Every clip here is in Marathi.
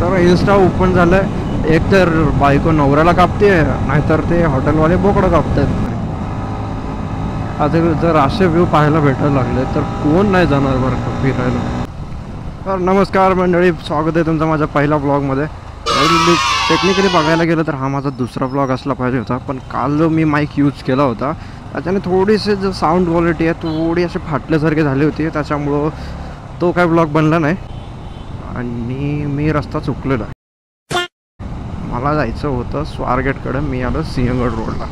तर इन्स्टा ओपन झालं, एक तर बायको नवऱ्याला कापते, नाहीतर ते हॉटेलवाले बोकडं कापतात. आता जर असे व्ह्यू पाहायला भेटायला लागले तर कोण नाही जाणार बरं का फिरायला. तर नमस्कार मंडळी, स्वागत आहे तुमचं माझ्या पहिल्या ब्लॉगमध्ये. टेक्निकली बघायला गेलं तर हा माझा दुसरा ब्लॉग असला पाहिजे होता, पण काल जो मी माईक यूज केला होता त्याच्याने थोडीशी जो साऊंड क्वालिटी आहे थोडी अशी फाटल्यासारखी झाली होती, त्याच्यामुळं तो काय ब्लॉग बनला नाही आणि मी रस्ता चुकलेला. मला जायचं होतं स्वारगेटकडे, मी आलो सिंहगड रोडला.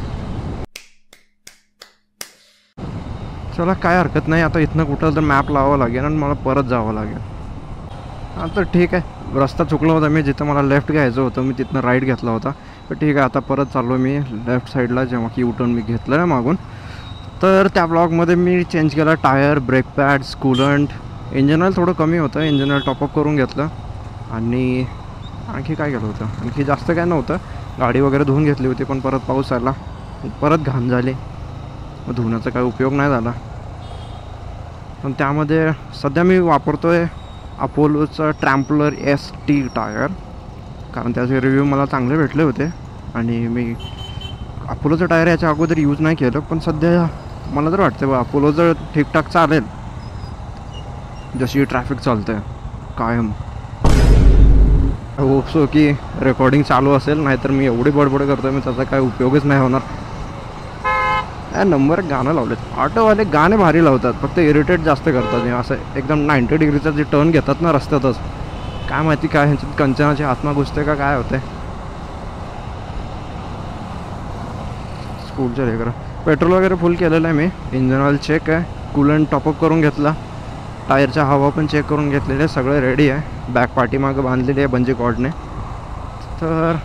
चला काय हरकत नाही, आता इथनं कुठं तर मॅप लावावं लागेल आणि मला परत जावं लागेल. हां तर ठीक आहे, रस्ता चुकला होता मी, जिथं मला लेफ्ट घ्यायचं होतं मी तिथनं राईट घेतला होता. तर ठीक आहे, आता परत चाललो मी लेफ्ट साईडला, जेव्हा की युटर्न मी घेतलं आहे मागून. तर त्या ब्लॉगमध्ये मी चेंज केला tyre, brake pads, coolant, engine oil थोडं कमी होतं, इंजिन ऑईल टॉपअप करून घेतलं. आणि आणखी काय केलं होतं, आणखी जास्त काय नव्हतं. गाडी वगैरे धुवून घेतली होती, पण परत पाऊस आला, परत घाण झाली, मग धुण्याचा काही उपयोग नाही झाला. पण त्यामध्ये सध्या मी वापरतो आहे अपोलोचं ट्रॅम्पलर ST टायर, कारण त्याचे रिव्ह्यू मला चांगले भेटले होते. आणि मी अपोलोचं टायर याच्या अगोदर यूज नाही केलं, पण सध्या मला तर वाटतं अपोलोचं ठीकठाक चालेल, जशी ट्रॅफिक चालतं आहे कायम. होप सो की रेकॉर्डिंग चालू असेल, नाहीतर मी एवढी बडबड करतो आहे, मी त्याचा काय उपयोगच नाही होणार. नंबर गाणं लावलेत, ऑटोवाले गाणे भारी लावतात, फक्त इरिटेट जास्त करतात. असं एकदम 90 डिग्रीचा जे टर्न घेतात ना रस्त्यातच, काय माहिती काय ह्यांच्यात कंचनाची आत्मा घुसते का काय होते. स्कूलच्या लेकरं. पेट्रोल वगैरे फुल केलेलं आहे मी, इंजिन ऑईल चेक आहे, कूलंट टॉपअप करून घेतला, टायरच्या हवा पण चेक करून घेतलेले, सगळं रेडी आहे. बॅक पाठीमागं बांधलेली आहे बंजी कॉर्डने. तर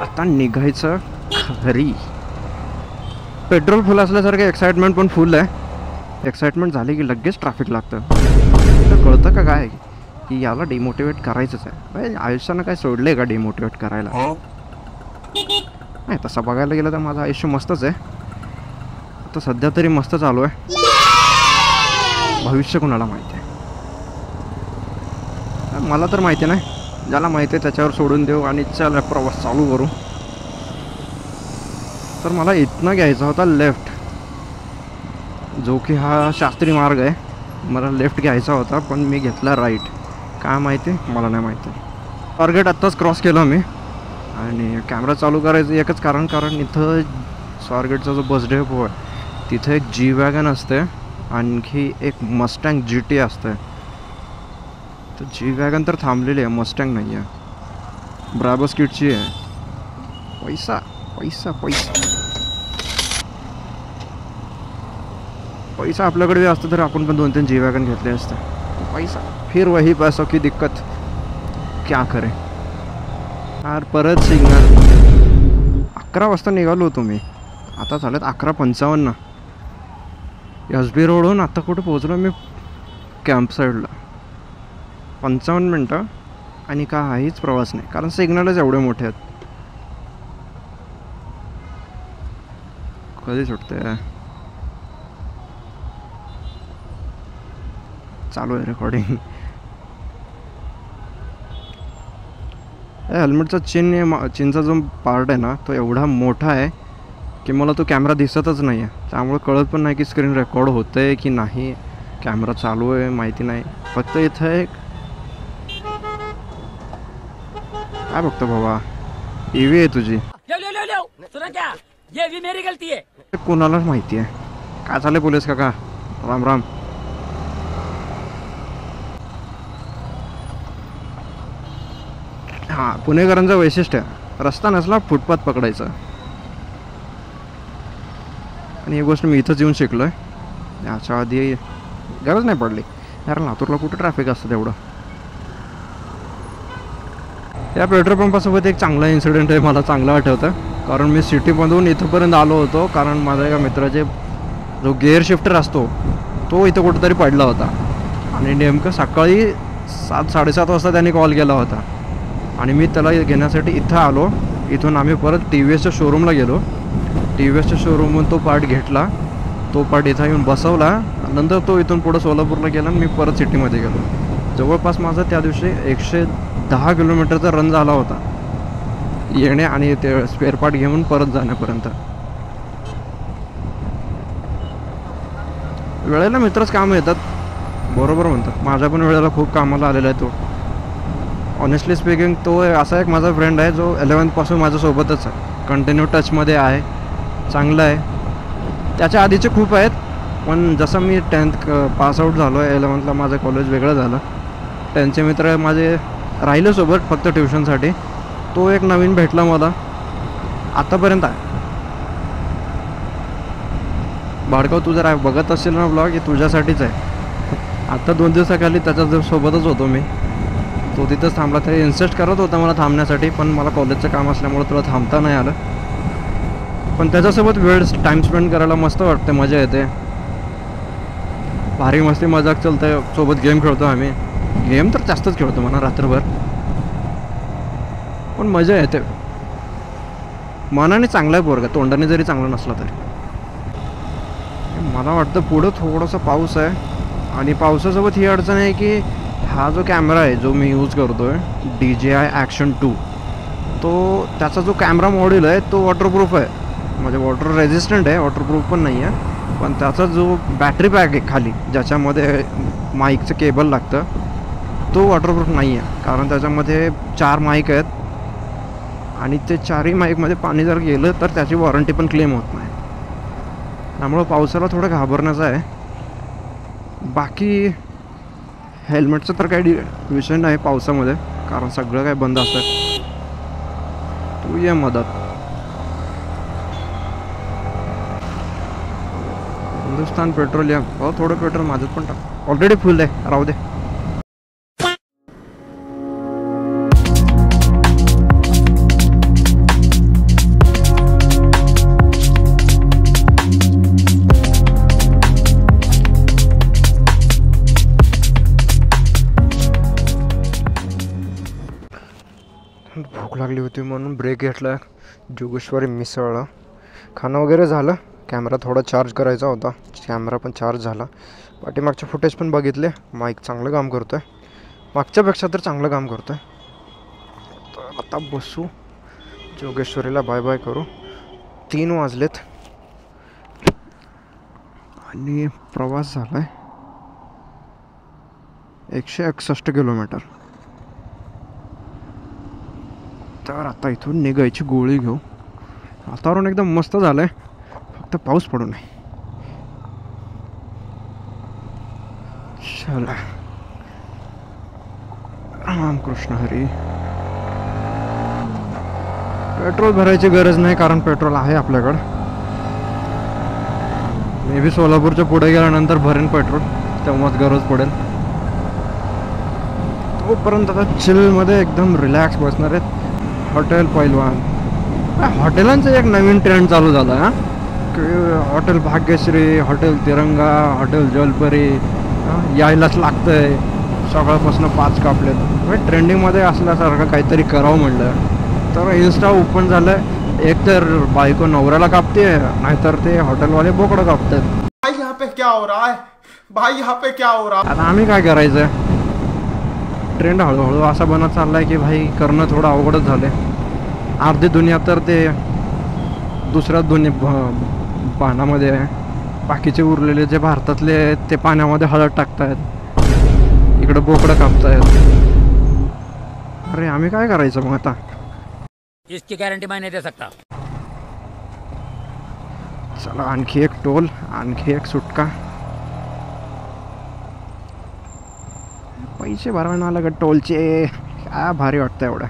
आता निघायचं घरी. पेट्रोल फुल असल्यासारखं एक्साइटमेंट पण फुल आहे. एक्साइटमेंट झाली की लगेच ट्रॅफिक लागतं. तर कळतं का काय की याला डिमोटिवेट करायचंच आहे. आयुष्यानं काय सोडलं आहे का डिमोटिवेट करायला? नाही, तसं बघायला गेलं तर माझं आयुष्य मस्तच आहे. आता सध्या तरी मस्त चालू आहे, भविष्य कोणाला माहिती आहे. मला तर माहिती नाही, ज्याला माहिती आहे त्याच्यावर सोडून देऊ आणि चल प्रवास चालू करू. तर मला इथनं घ्यायचा होता लेफ्ट, जो की हा शास्त्री मार्ग आहे. मला लेफ्ट घ्यायचा होता, पण मी घेतला राईट. काय माहिती, मला नाही माहिती. टार्गेट आत्ताच क्रॉस केला मी, आणि कॅमेरा चालू करायचं एकच कारण इथं स्वारगेटचा जो बस डेपो आहे तिथे एक G-वॅगन असते, आणखी एक मस्टँग GT असते. तर G-वॅगन तर थांबलेली आहे, मस्टँग नाही आहे, ब्राबस किटची आहे. पैसा पैसा पैसा पैसा आपल्याकडे असतं तर आपण पण 2-3 G-वॅगन घेतले असते. पैसा फिर वही पैसों की दिक्कत, क्या करे यार. परत सिग्नल. 11 वाजता निघालो होतो मी, आता झालेत 11:55. SB रोडहून आता कुठं पोहोचलो मी, कॅम्प साईडला. 55 मिनटं आणि काहीच प्रवास नाही, कारण सिग्नलच एवढे मोठे आहेत. कधी सुटते? चालू आहे रेकॉर्डिंग. हेल्मेटचा चिनचा जो पार्ट आहे ना, तो एवढा मोठा आहे की मला तो कॅमेरा दिसतच नाही आहे. त्यामुळे कळत पण नाही की स्क्रीन रेकॉर्ड होतं आहे की नाही, कॅमेरा चालू आहे माहिती नाही. फक्त इथं एक काय बघतो बाबा, EV आहे तुझी, कोणालाच माहिती आहे. काय चाललंय पोलीस काका, राम राम. हां, पुणेकरांचं वैशिष्ट्य, रस्ता नसला फुटपाथ पकडायचं. आणि ही गोष्ट मी इथंच येऊन शिकलो आहे, याच्या आधी गरज नाही पडली. यार लातूरला कुठं ट्रॅफिक असतं तेवढं. या पेट्रोल पंपासोबत एक चांगला इन्सिडेंट आहे, मला चांगलं आठवतं. कारण मी सिटीमधून इथंपर्यंत आलो होतो, कारण माझ्या एका मित्राचे जो गिअर शिफ्टर असतो तो इथं कुठंतरी पडला होता. आणि नेमकं सकाळी 7-7:30 वाजता त्याने कॉल केला होता, आणि मी त्याला घेण्यासाठी इथं आलो. इथून आम्ही परत TVSच्या शोरूमला गेलो. TVSच्या शोरूमहून तो पार्ट घेतला, तो पार्ट इथं येऊन बसवला, नंतर तो इथून पुढं सोलापूरला गेला आणि मी परत सिटीमध्ये गेलो. जवळपास माझा त्या दिवशी 110 किलोमीटरचा रन झाला होता, येणे आणि ते स्पेअर पार्ट घेऊन परत जाण्यापर्यंत. वेळेला मित्रच कामं येतात, बरोबर म्हणतात. माझ्या पण वेळेला खूप कामाला आलेला आहे तो. ऑनेस्टली स्पीकिंग तो असा एक माझा फ्रेंड आहे जो 11thपासून माझ्यासोबतच आहे, कंटिन्यू टचमध्ये आहे, चांगला आहे. त्याच्या आधीचे खूप आहेत, पण जसं मी 10th पासआउट झालो आहे, 11thला माझं कॉलेज वेगळं झालं. 10thचे मित्र माझे राहिले सोबत फक्त ट्युशनसाठी. तो एक नवीन भेटला मला, आतापर्यंत आहे. भाडकाव, तू जर बघत असेल ना ब्लॉग, हे तुझ्यासाठीच आहे. आता 2 दिवसाखाली त्याच्यासोबतच होतो मी. तो तिथंच थांबला. तरी इन्सिस्ट करत होता मला थांबण्यासाठी, पण मला कॉलेजचं काम असल्यामुळे तुला थांबता नाही आलं. पण त्याच्यासोबत वेळ टाईम स्पेंड करायला मस्त वाटते, मजा येते, भारी मस्ती मजाक चालतं. सोबत गेम खेळतो आम्ही. गेम तर जास्तच खेळतो म्हणा, रात्रभर. पण मजा येते. मनाने चांगला आहे पोरगा, तोंडाने जरी चांगला नसला तरी. मला वाटतं पुढं थोडासा पाऊस आहे, आणि पावसासोबत ही अडचण आहे की हा जो कॅमेरा आहे जो मी यूज करतो आहे, DJI Action 2, तो त्याचा जो कॅमेरा मॉड्यूल आहे तो वॉटरप्रूफ आहे. म्हणजे वॉटर रेझिस्टंट आहे, वॉटरप्रूफ पण नाही आहे. पण त्याचा जो बॅटरी पॅक आहे खाली, ज्याच्यामध्ये माईकचं केबल लागतं, तो वॉटरप्रूफ नाही आहे. कारण त्याच्यामध्ये 4 माईक आहेत, आणि ते 4ही माईकमध्ये पाणी जर गेलं तर त्याची वॉरंटी पण क्लेम होत नाही. त्यामुळं पावसाला थोडं घाबरण्याचं आहे. बाकी हेल्मेटचं तर काही विषय नाही पावसामध्ये, कारण सगळं काही बंद असतं. तू ये मदत. हिंदुस्तान पेट्रोलियम. हो, थोडं पेट्रोल माझ्यात पण टाक. ऑलरेडी फुल आहे, राहू दे. भूक लागली होती म्हणून ब्रेक घेतला. जोगेश्वरी मिसळ. खाणं वगैरे झालं. कॅमेरा थोडा चार्ज करायचा होता, कॅमेरा पण चार्ज झाला. पाठीमागचे फुटेज पण बघितले. माईक चांगलं काम करतो आहे, मागच्यापेक्षा तर चांगलं काम करतो आहे. तर आता बसू, जोगेश्वरीला बाय बाय करू. 3 वाजलेत आणि प्रवास झाला आहे 161 किलोमीटर. तर आता इथून निघायची गोळी घेऊ. वातावरण एकदम मस्त झालं आहे, फक्त पाऊस पडू नये. चला, रामकृष्ण हरी. पेट्रोल भरायची गरज नाही, कारण पेट्रोल आहे आपल्याकडं. मे बी सोलापूरच्या पुढे गेल्यानंतर भरेन पेट्रोल, तेव्हाच गरज पडेल. तोपर्यंत आता चिलमध्ये एकदम रिलॅक्स बसणार आहेत. हॉटेल पैलवान. हॉटेलांचं एक नवीन ट्रेंड चालू झाला आहे, हॉटेल भाग्यश्री, हॉटेल तिरंगा, हॉटेल जलपरी. यायलाच लागतं आहे. सकाळपासून 5 कापलेत. ट्रेंडिंगमध्ये असल्यासारखं काहीतरी करावं म्हणलं तर इन्स्टा ओपन झालं. एक तर बायको नवऱ्याला कापते, नाहीतर ते हॉटेलवाले बोकडं कापतात. भाई यहाँ पे क्या हो रहा है, भाई यहाँ पे क्या हो रहा है. आता आम्ही काय करायचं. ट्रेंड हळूहळू असा बनत चाललाय की भाई करणं थोडं अवघडच झालं. अर्धी दुनिया तर ते दुसऱ्या पाण्यामध्ये आहे. बाकीचे उरलेले जे भारतातले आहेत ते पाण्यामध्ये हळद टाकतायत, इकडं बोकडं कापतायत. अरे आम्ही काय करायचं मग आता. इसकी गारंटी मैं नहीं दे सकता. चला, आणखी एक टोल, आणखी एक सुटका. पैसे भरावे ना लागत टोलचे. काय भारी वाटतं एवढं.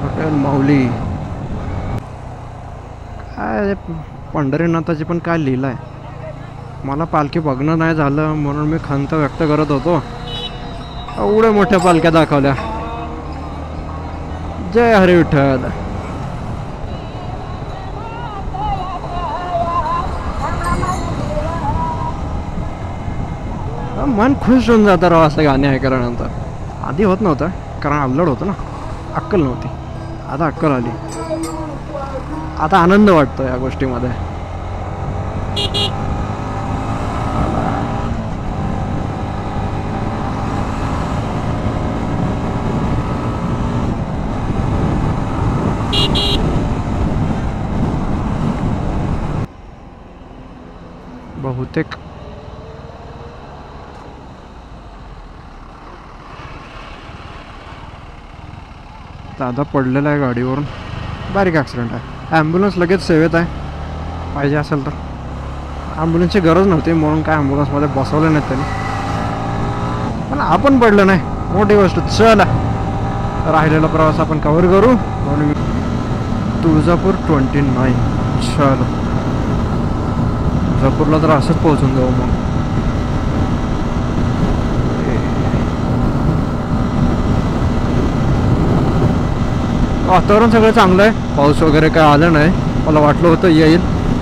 हॉटेल माऊली. काय पंढरीनाथाची पण काय लिहिलं आहे. मला पालखी बघणं नाही झालं म्हणून मी खंत व्यक्त करत होतो. एवढ्या मोठ्या पालख्या दाखवल्या. जय हरी विठ्ठल. मन खुश होऊन जातं राव असं गाणे ऐकल्यानंतर. आधी होत नव्हतं कारण अल्लड होतं ना, अक्कल नव्हती. आता अक्कल आली. आता आनंद वाटतो या गोष्टीमध्ये. बहुतेक दादा पडलेला आहे गाडीवरून. बारीक ॲक्सिडेंट आहे. ॲम्ब्युलन्स लगेच सेवेत आहे. पाहिजे असेल तर. ॲम्ब्युलन्सची गरज नव्हती म्हणून काय ॲम्ब्युलन्समध्ये बसवलं नाही त्यांनी. पण आपण पडलं नाही, मोठी गोष्ट. चला राहिलेला प्रवास आपण कव्हर करू. म्हणून तुळजापूर 29. चलो तुळजापूरला तर असंच पोहोचून जाऊ मग. वातावरण सगळं चांगलं आहे. पाऊस वगैरे काय आलं नाही. मला वाटलं होतं येईल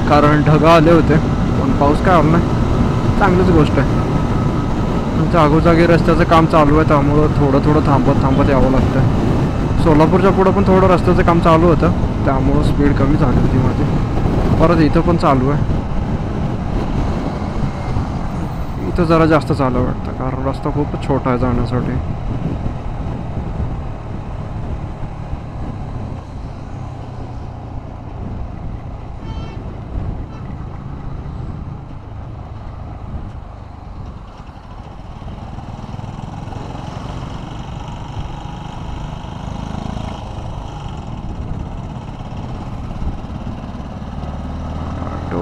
कारण ढगा आले होते, पण पाऊस काय आला नाही. चांगलीच गोष्ट आहे. जागोजागी रस्त्याचं काम चालू आहे त्यामुळं थोडं थांबत यावं लागतं. सोलापूरच्या पुढं पण थोडं रस्त्याचं काम चालू होतं त्यामुळं स्पीड कमी झाली होती माझी. परत इथं पण चालू आहे. इथं जरा जास्त चालू वाटतं कारण रस्ता खूपच छोटा आहे जाण्यासाठी.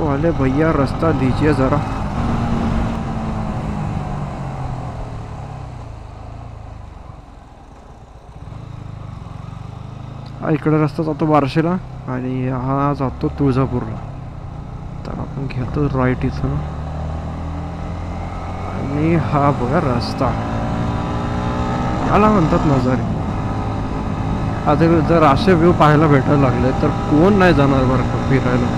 वाले भैया रास्ता दीजिए जरा. हा इकडे रस्ता जातो बार्शीला आणि हा जातो तुळजापूरला. तर आपण घेतो राईट इथून आणि हा बघा रस्ता याला म्हणतात नजारे. आता जर असे व्ह्यू पाहायला भेटायला लागले तर कोण नाही जाणार बरं का फिरायला.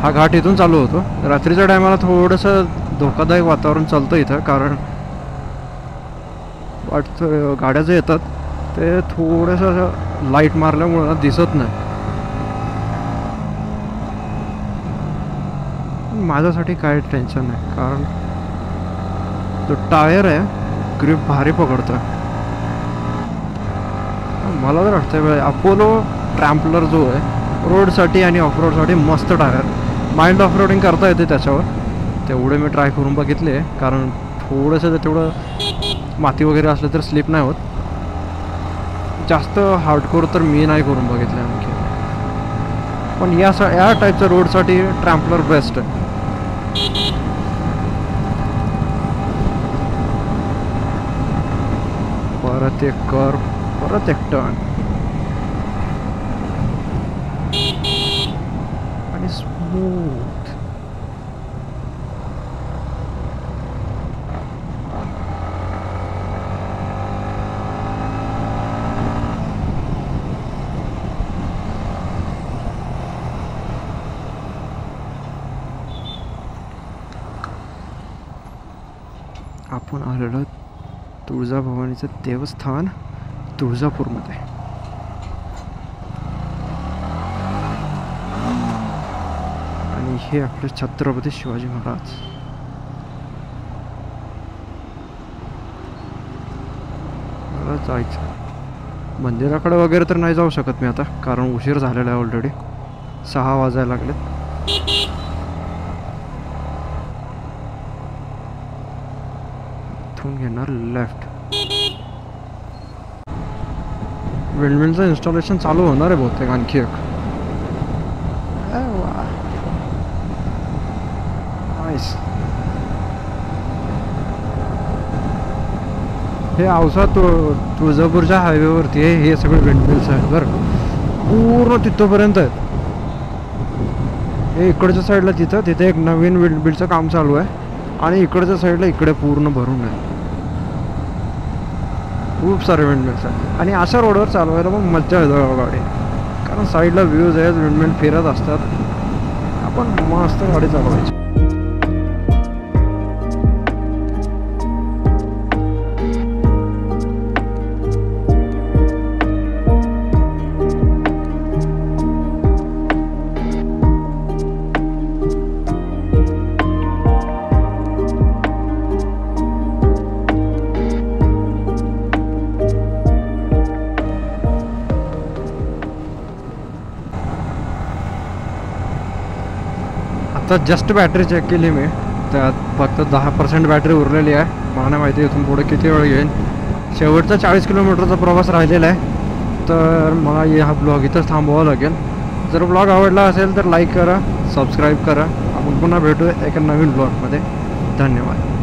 हा घाट इथून चालू होतो. रात्रीच्या टायमाला थोडंसं धोकादायक वातावरण चालतं इथं कारण वाटतं गाड्या जे येतात ते थोडंसं लाईट मारल्यामुळं दिसत नाही. माझ्यासाठी काय टेन्शन नाही कारण जो टायर आहे ग्रिप भारी पकडतं. मला तर वाटतं अपोलो ट्रॅम्पलर जो आहे रोडसाठी आणि ऑफरोडसाठी मस्त टायर. माइल्ड ऑफरोडिंग करता येते त्याच्यावर. तेवढे मी ट्राय करून बघितले कारण थोडंसं तेवढं माती वगैरे असलं तर स्लिप नाही होत. जास्त हार्डकोर तर मी नाही करून बघितले आणखी. पण या टाईपच्या रोडसाठी ट्रॅम्पलर बेस्ट आहे. परत एक कर्व, परत एक टर्न आणि स्मूथ. आपण आलेलो तुळजाभवानीचं देवस्थान तुळजापूरमध्ये. आणि हे आपले छत्रपती शिवाजी महाराज. मला जायचं मंदिराकडे वगैरे तर नाही जाऊ शकत मी आता कारण उशीर झालेला आहे. ऑलरेडी 6 वाजायला लागलेत. घेणार लेफ्ट. विंडमिलचं इन्स्टॉलेशन चालू होणार आहे बहुतेक आणखी एक. नाईस. हे औसा तुळजापूरच्या हायवेवरती आहे. हे सगळे विंडमिल्स आहेत बरं पूर्ण तिथपर्यंत आहेत. हे इकडच्या साईडला तिथे एक नवीन विंडमिलचं काम चालू आहे आणि इकडच्या साईडला इकडे पूर्ण भरून आहे. खूप सारे विंडमिल्स आहेत आणि अशा रोडवर चालवायला मग मज्जा येतो गाडी कारण साईडला व्ह्यूज आहेत. विंडमिल फिरत असतात. आपण मस्त गाडी चालवायची. आत्ता जस्ट बॅटरी चेक केली मी, त्यात फक्त 10% बॅटरी उरलेली आहे. मला नाही माहिती इथून पुढे किती वेळ घेईन. शेवटचा 40 किलोमीटरचा प्रवास राहिलेला आहे. तर मला हा ब्लॉग इथंच थांबवावा लागेल. जर ब्लॉग आवडला असेल तर लाईक करा, सबस्क्राईब करा. आपण पुन्हा भेटू एका नवीन ब्लॉगमध्ये. धन्यवाद.